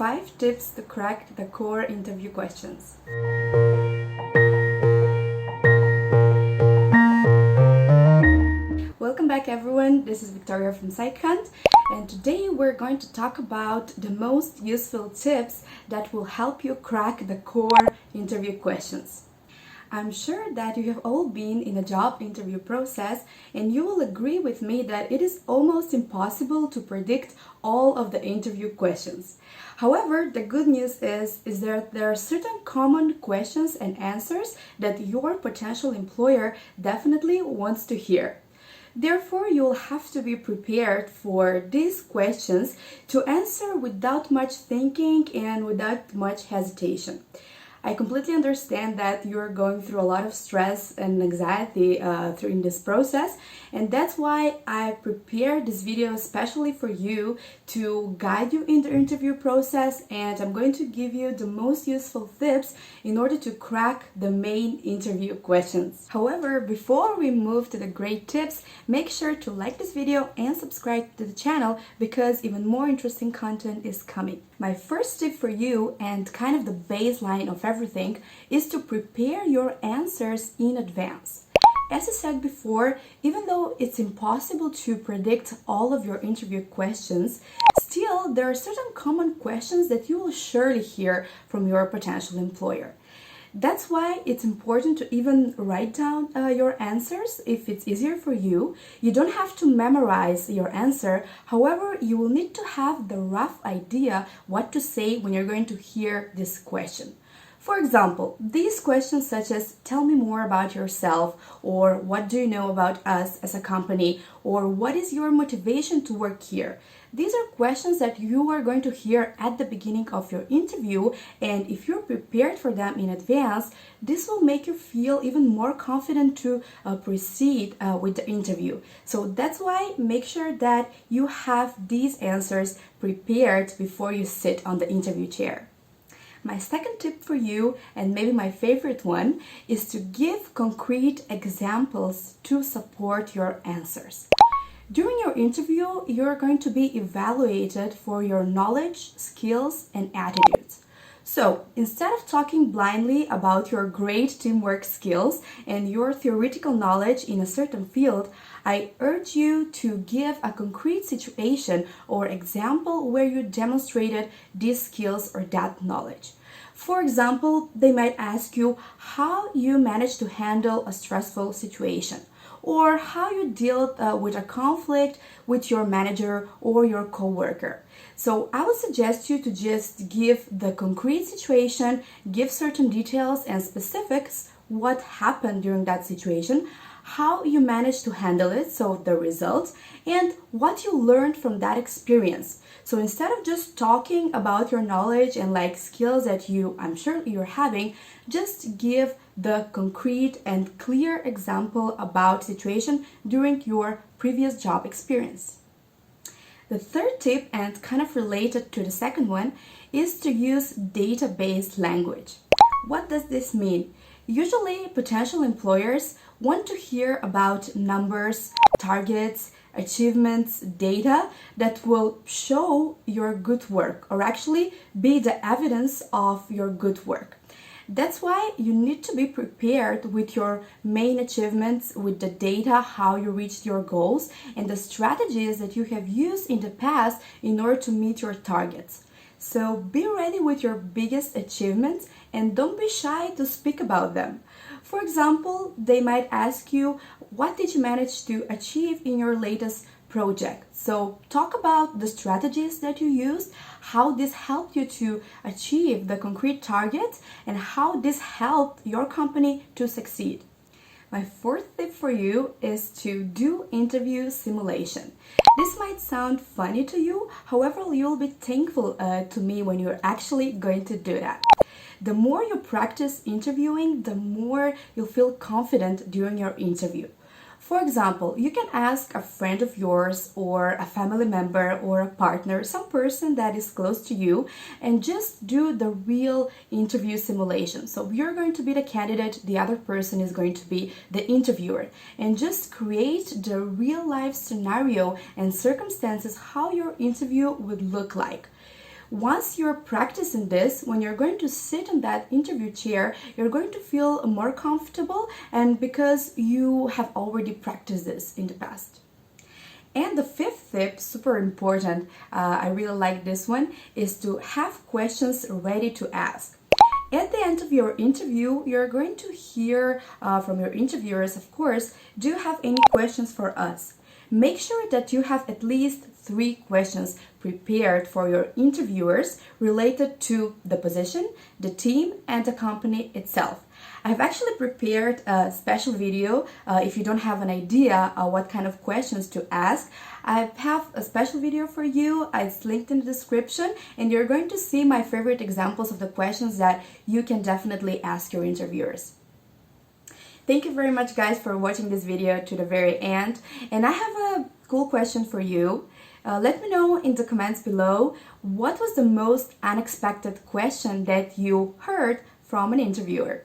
5 tips to crack the core interview questions. Welcome back everyone, this is Victoria from SiteHunt, and today we're going to talk about the most useful tips that will help you crack the core interview questions. I'm sure that you have all been in a job interview process and you will agree with me that it is almost impossible to predict all of the interview questions. However, the good news is that there are certain common questions and answers that your potential employer definitely wants to hear. Therefore, you'll have to be prepared for these questions to answer without much thinking and without much hesitation. I completely understand that you're going through a lot of stress and anxiety in this process, and that's why I prepared this video especially for you to guide you in the interview process, and I'm going to give you the most useful tips in order to crack the main interview questions. However, before we move to the great tips, make sure to like this video and subscribe to the channel because even more interesting content is coming. My first tip for you, and kind of the baseline of everything, is to prepare your answers in advance. As I said before, even though it's impossible to predict all of your interview questions, still there are certain common questions that you will surely hear from your potential employer. That's why it's important to even write down your answers if it's easier for you. You don't have to memorize your answer. However, you will need to have the rough idea what to say when you're going to hear this question. For example, these questions such as tell me more about yourself, or what do you know about us as a company, or what is your motivation to work here? These are questions that you are going to hear at the beginning of your interview, and if you're prepared for them in advance, this will make you feel even more confident to proceed with the interview. So that's why make sure that you have these answers prepared before you sit on the interview chair. My second tip for you, and maybe my favorite one, is to give concrete examples to support your answers. During your interview, you're going to be evaluated for your knowledge, skills, and attitudes. So, instead of talking blindly about your great teamwork skills and your theoretical knowledge in a certain field, I urge you to give a concrete situation or example where you demonstrated these skills or that knowledge. For example, they might ask you how you managed to handle a stressful situation, or how you dealt with a conflict with your manager or your coworker. So I would suggest you to just give the concrete situation, give certain details and specifics, what happened during that situation, how you managed to handle it, so the results, and what you learned from that experience. So instead of just talking about your knowledge and skills that I'm sure you're having, just give the concrete and clear example about situation during your previous job experience. The third tip, and kind of related to the second one, is to use data-based language. What does this mean? Usually, potential employers want to hear about numbers, targets, achievements, data that will show your good work, or actually be the evidence of your good work. That's why you need to be prepared with your main achievements, with the data, how you reached your goals, and the strategies that you have used in the past in order to meet your targets. So be ready with your biggest achievements and don't be shy to speak about them. For example, they might ask you, what did you manage to achieve in your latest project? So talk about the strategies that you used, how this helped you to achieve the concrete targets, and how this helped your company to succeed. My fourth tip for you is to do interview simulation. This might sound funny to you, however, you'll be thankful to me when you're actually going to do that. The more you practice interviewing, the more you'll feel confident during your interview. For example, you can ask a friend of yours or a family member or a partner, some person that is close to you, and just do the real interview simulation. So you're going to be the candidate, the other person is going to be the interviewer, and just create the real life scenario and circumstances how your interview would look like. Once you're practicing this, when you're going to sit in that interview chair, you're going to feel more comfortable, and because you have already practiced this in the past. And the fifth tip, super important, I really like this one, is to have questions ready to ask. At the end of your interview, you're going to hear from your interviewers, of course, do you have any questions for us? Make sure that you have at least 3 questions prepared for your interviewers related to the position, the team, and the company itself. I've actually prepared a special video. If you don't have an idea what kind of questions to ask, I have a special video for you. It's linked in the description, and you're going to see my favorite examples of the questions that you can definitely ask your interviewers. Thank you very much, guys, for watching this video to the very end. And I have a cool question for you. Let me know in the comments below, what was the most unexpected question that you heard from an interviewer?